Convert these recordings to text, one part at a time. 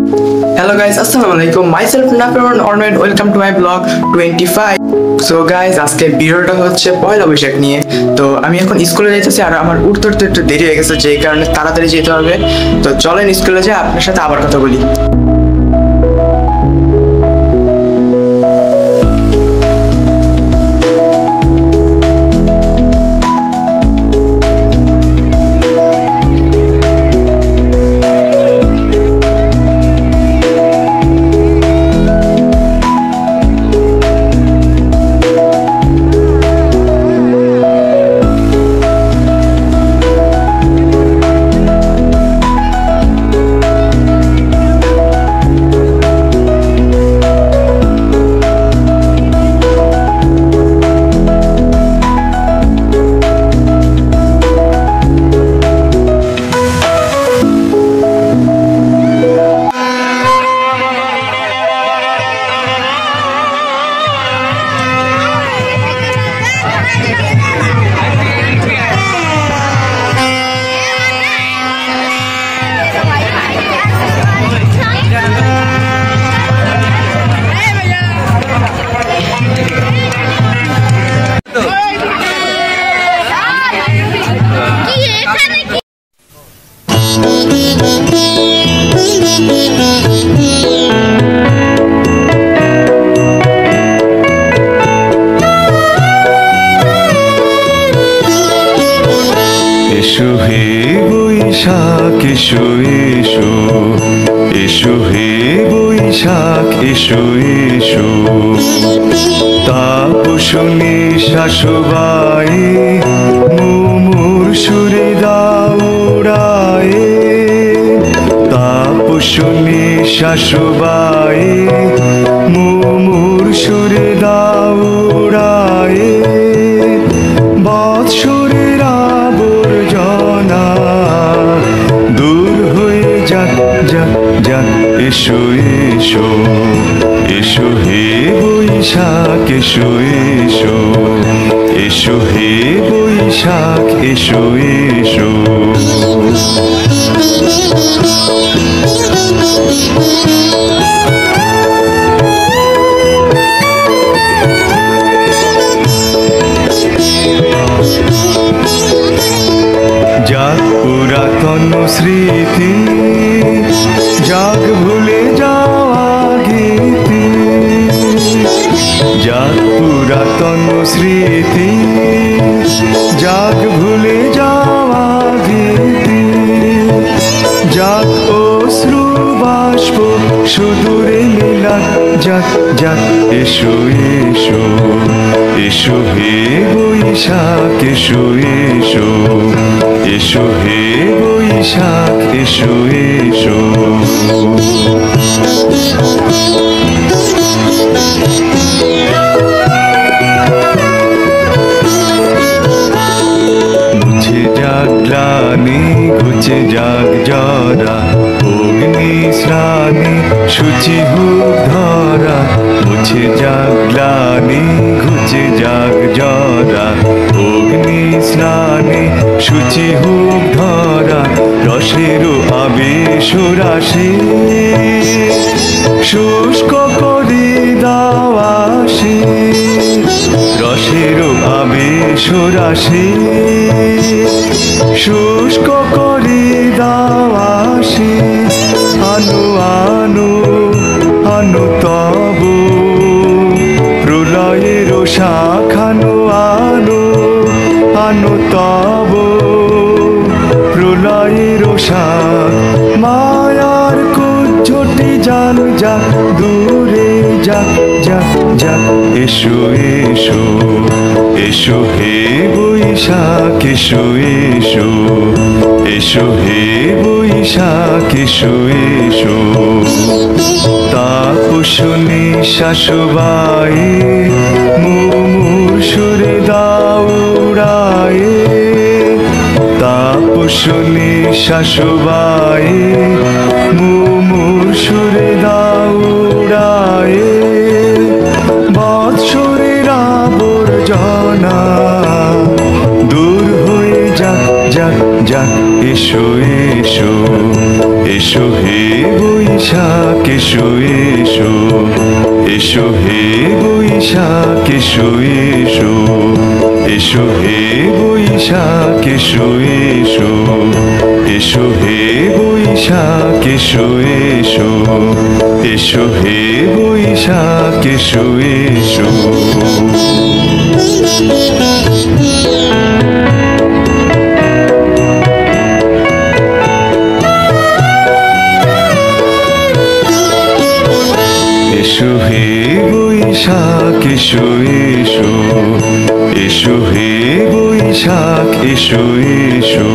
Hello guys, Assalamualaikum. Myself Nafiron Ornament. Welcome to my vlog 25. So guys, আজকে ভিডিওটা হচ্ছে পয়লা বৈশাখ নিয়ে। তো আমি এখন স্কুলে যাইতেছি আর আমার উঠতে একটু দেরি হয়ে গেছে, যেই কারণে তাড়াতাড়ি যেতে হবে। তো চলেন স্কুলে যাই, আপনার সাথে আবার কথা বলি। এসো হে বৈশাখ এসো এসো, এসো হে বৈশাখ এসো এসো। তাপসনী শাশুবাই মুমুর সুরে দাউড়ায়, তাপসনী শাশুবাই মুমুর সুরে দাউড়ায়। বৎসরের আবর্জনা দূর হয়ে যাক যাক যাক, এসো এসো, এসো হে বৈশাখ এসো এসো, এসো হে বৈশাখ এসো এসো। যাক পুরাতন স্মৃতি, যাক ভুলে যাওয়া গীতি, যাক পুরাতন স্মৃতি, যাক ভুলে যাওয়া গীতি, যাক অশ্রু বাষ্প সুদূরে মিলাক যাক যাক, এসো এসো, এসো হে বৈশাখ এসো এসো, এসো হে বৈশাখ এসো এসো। মুছে যাক গ্লানি ঘুচে যাক জরা, অগ্নি শ্রানি সূচি হোক ধরা। মুছে যাক গ্লানি ঘুচে যাক জরা, অগ্নি স্নানে সূচি হোক ধরা। রসের আবেশ রাশি শুষ্ক করি দাওয়াসি, রসের আবেশ রাশি শুষ্ক করি দাওয়াসি। আনু আনু আনু তব প্রলয়ের শাখানু আনু আনু তব প্রলয়ের শাখ। মায়ার কুজ্জটি জান যাক দূরে যাক যাক যাক, এসো এসো, এসো হে বৈশাখ এসো এসো, এসো হে বৈশাখ এসো এসো। তাপসনী শাশুবাই মুমুর সুরে দাউড়ায়, তাপসনী শাশুবাই মুমুর সুরে দাউড়ায়। বৎসরের আবর্জনা দূর হয়ে যাক যাক যাক, এসো এসো, এসো হে বৈশাখ এসো এসো এসো হে বৈশাখ এসো এসো এসো হে বৈশাখ এসো এসো এসো হে বৈশাখ এসো এসো এসো হে বৈশাখ এসো এসো এসো হে বৈশাখ এসো এসো এসো হে বৈশাখ এসো এসো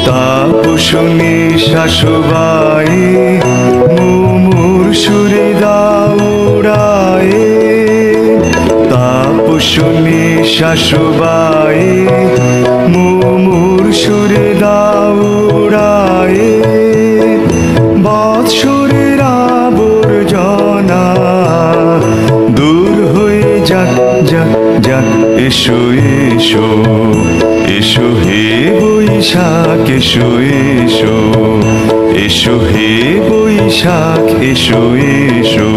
তাপসনে শাশুবায়ে মুমুর সুরে দাউড়ায়ে তাপসনে শাশুবায়ে মুমুর সুরে দাউড়ায়ে বৎসরের আবর্জনা দূর হয়ে যাক যাক যাক এসো এসো এসো হে বৈশাখ এসো এসো এসো হে বৈশাখ এসো এসো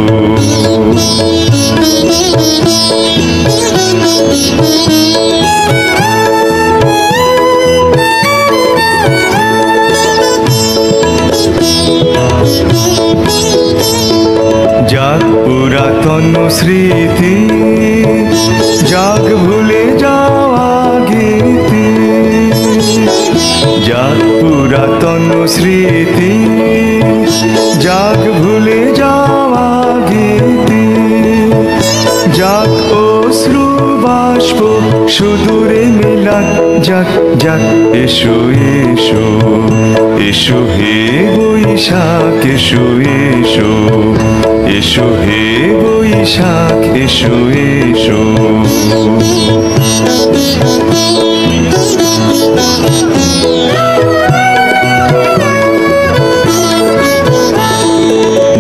যাক পুরাতন স্মৃতি যাক ভুলে যাওয়া গীতি যাক পুরাতন স্মৃতি যাক ভুলে যাওয়া গীতি যাক অশ্রু বাষ্প সুদূরে মিলাক যাক যাক এসো এসো এসো হে বৈশাখ এসো এসো এসো হে বৈশাখ এসো এসো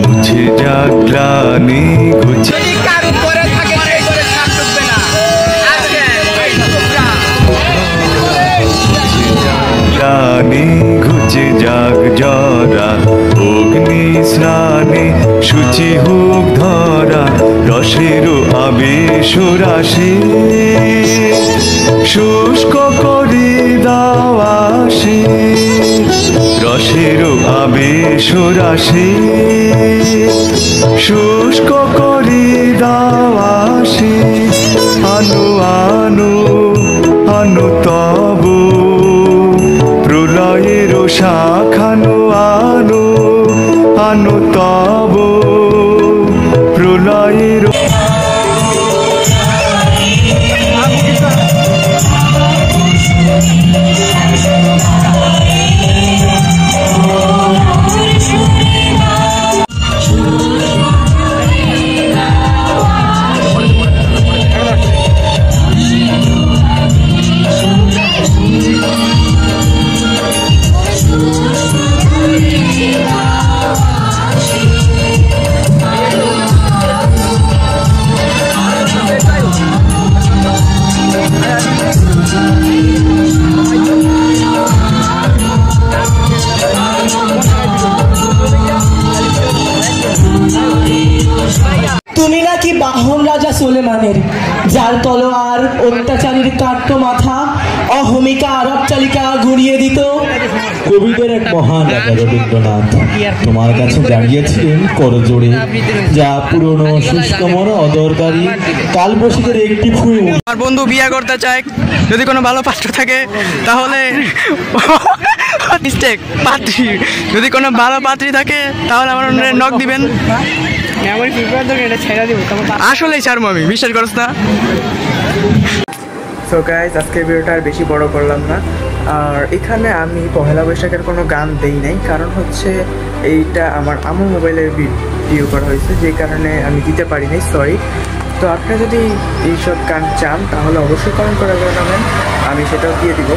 মুছে যাক গ্লানি ঘুচে গ্লানি ঘুচে যাক জরা অগ্নি স্নানে শুচি হোক ধরা রসের আবেশ রাশি শুষ্ক করি দাওয়াসি রসের আবেশ রাশি শুষ্ক করি দাওয়াসি আনো আনো আনো তব প্রলয়ের শাখানো আনো আনো তব প্রলয়ের তুমি নাকি বাহন রাজা সোলেমানের, যার তলোয়ার অত্যাচারীর কাট্ট মাথা অহমিকা আরব চালিকা গুড়িয়ে দিত। কবিদের এক মহান রাজা রবীন্দ্রনাথ তোমার কাছে দাঁড়িয়েছিলেন করজোড়ে, যা পুরনো শুষ্ক মরা অদরকারি কালবৈশাখের একটি ফুল। আমার বন্ধু বিয়ে করতে চায়, যদি কোনো ভালো পাত্র থাকে তাহলে পাত্রী, যদি কোনো ভালো পাত্রী থাকে তাহলে আমার নক দিবেন। আসলেই ছাড়বো আমি, বিশ্বাস করছ না। সো গাইজ আজকের ভিডিওটা আর বেশি বড় করলাম না। আর এখানে আমি পহেলা বৈশাখের কোনো গান দেই নাই, কারণ হচ্ছে এইটা আমার আম্মু মোবাইলের ভিডিও করা হয়েছে, যে কারণে আমি দিতে পারি নাই, সরি। তো আপনারা যদি এইসব গান চান তাহলে অবশ্যই কমেন্ট করে জানাবেন, আমি সেটাও দিয়ে দিব।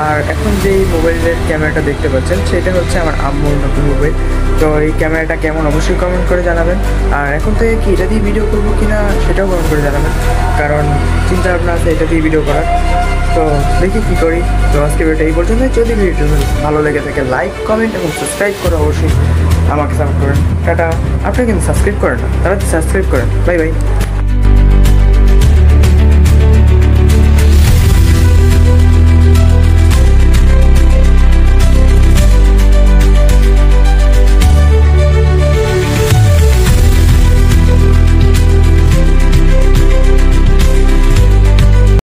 আর এখন যেই মোবাইলের ক্যামেরাটা দেখতে পাচ্ছেন সেটা হচ্ছে আমার আম্মুর নতুন মোবাইল। তো এই ক্যামেরাটা কেমন অবশ্যই কমেন্ট করে জানাবেন। আর এখন থেকে কি এটা দিয়ে ভিডিও করবো কিনা সেটাও কমেন্ট করে জানাবেন, কারণ চিন্তা ভাবনা আছে এটা দিয়ে ভিডিও করার। তো দেখি কী করি। তো আজকে ভিডিওটা এই পর্যন্ত। যদি ভিডিওটা ভালো লেগে থাকে লাইক, কমেন্ট এবং সাবস্ক্রাইব করে অবশ্যই আমাকে সাপোর্ট করেন। টাটা। আপনি কিন্তু সাবস্ক্রাইব করেন না, তারা সাবস্ক্রাইব করেন। Bye bye.